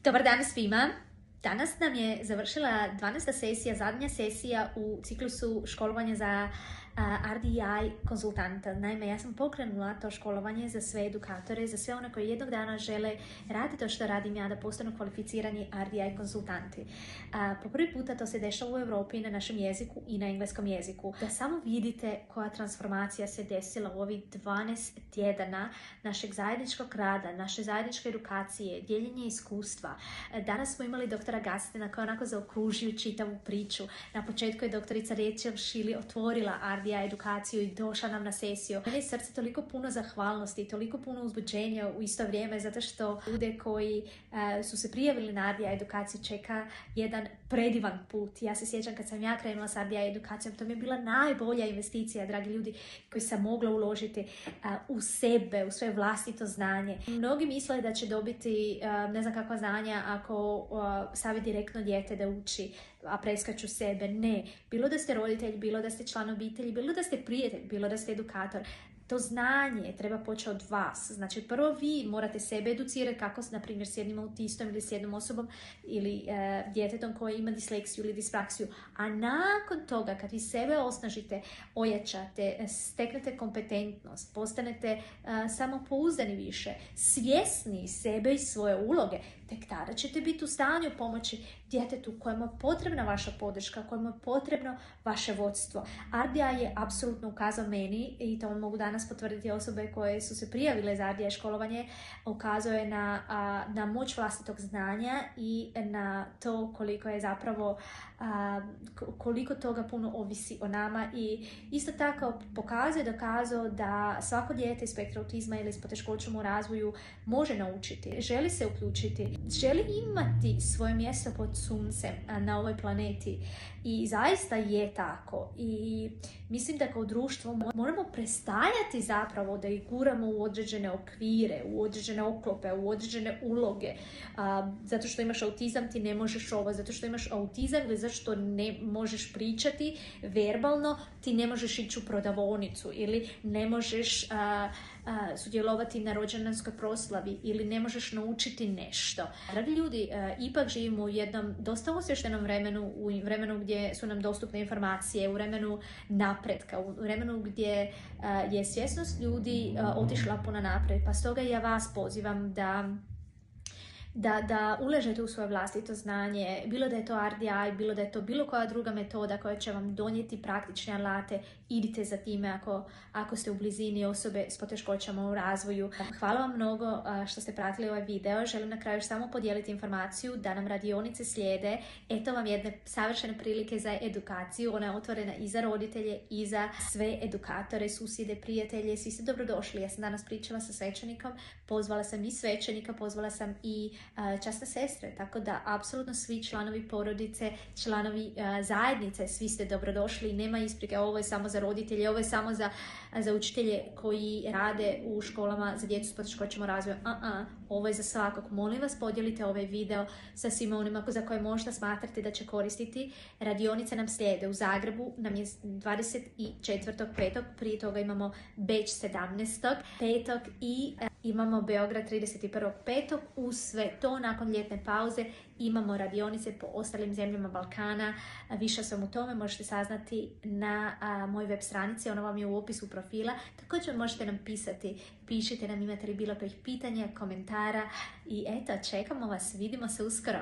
Dobar dan svima! Danas nam je završila 12. sesija, zadnja sesija u ciklusu školovanja za RDI konzultanta. Naime, ja sam pokrenula to školovanje za sve edukatore, za sve one koji jednog dana žele raditi to što radim ja, da postanu kvalificirani RDI konzultanti. Po prvi puta to se dešava u Europi na našem jeziku i na engleskom jeziku. Da samo vidite koja transformacija se desila u ovih 12 tjedana našeg zajedničkog rada, naše zajedničke edukacije, dijeljenje iskustva. Danas smo imali doktora Gastina koji je onako zaokružio čitavu priču. Na početku je doktorica Rachel Shilly otvorila RDI edukaciju i došla nam na sesiju. Meni je srce toliko puno zahvalnosti i toliko puno uzbuđenja u isto vrijeme, zato što ljude koji su se prijavili na RDI edukaciju čeka jedan predivan put. Ja se sjećam kad sam ja krenula s RDI edukacijom, to mi je bila najbolja investicija, dragi ljudi, koji sam mogla uložiti u sebe, u svoje vlastito znanje. Mnogi misle da će dobiti ne znam kakva znanja ako stavi direktno dijete da uči, a preskaču sebe. Ne. Bilo da ste roditelj, bilo da ste član obitelji, bilo da ste prijatelj, bilo da ste edukator. To znanje treba početi od vas. Znači, prvo vi morate sebe educirati kako, na primjer, s jednim autistom ili s jednom osobom ili djetetom koji ima disleksiju ili dispraksiju. A nakon toga, kad vi sebe osnažite, ojačate, steknete kompetentnost, postanete samopouzdani više, svjesni sebe i svoje uloge, tek tada ćete biti u stanju pomoći djetetu kojemu je potrebna vaša podrška, kojemu je potrebno vaše vodstvo. RDI je apsolutno ukazao meni, i to mogu danas potvrditi osobe koje su se prijavile za RDI školovanje, ukazao je na moć vlastitog znanja i na to koliko je zapravo koliko toga puno ovisi o nama, i isto tako dokazao da svako dijete iz spektra autizma ili s poteškoćom u razvoju može naučiti, želi se uključiti, želi imati svoje mjesto pod suncem na ovoj planeti, i zaista je tako. I mislim da kao društvo moramo prestajati zapravo da ih guramo u određene okvire, u određene oklope, u određene uloge. Zato što imaš autizam ti ne možeš ovo, zato što imaš autizam ili zato što ne možeš pričati verbalno ti ne možeš ići u prodavaonicu ili ne možeš sudjelovati na rođendanskoj proslavi ili ne možeš naučiti nešto. Dragi ljudi, ipak živimo u jednom dosta osvještenom vremenu, u vremenu gdje su nam dostupne informacije, u vremenu napretka, u vremenu gdje je svjesnost ljudi otišla puno naprijed. Pa stoga ja vas pozivam da uležete u svoje vlastito znanje, bilo da je to RDI, bilo da je to bilo koja druga metoda koja će vam donijeti praktične alate. Idite za time ako ste u blizini osobe s poteškoćama u razvoju. Hvala vam mnogo što ste pratili ovaj video. Želim na kraju samo podijeliti informaciju da nam radionice slijede. Eto vam jedne savršene prilike za edukaciju. Ona je otvorena i za roditelje i za sve edukatore, susjede, prijatelje. Svi ste dobrodošli. Ja sam danas pričala sa svećenikom, pozvala sam i svećenika, pozvala sam i časne sestre, tako da apsolutno svi članovi porodice, članovi zajednice, svi ste dobrodošli. Nema isprike, ovo je samo za roditelje, ovo je samo za učitelje koji rade u školama za djecu s poteškoćama u razvoju. Ovo je za svakog. Molim vas, podijelite ovaj video sa svima onima za koje možda smatrate da će koristiti. Radionice nam slijede u Zagrebu, nam je 24.5. Prije toga imamo Beč 17.5. i imamo Beograd 31.5. Uz sve to, nakon ljetne pauze, imamo radionice po ostalim zemljama Balkana. Više sam u tome možete saznati na mojoj web stranici, ono vam je u opisu profila. Također možete nam pisati, pišite nam imate li bilo kojih pitanja, komentara, i eto, čekamo vas, vidimo se uskoro.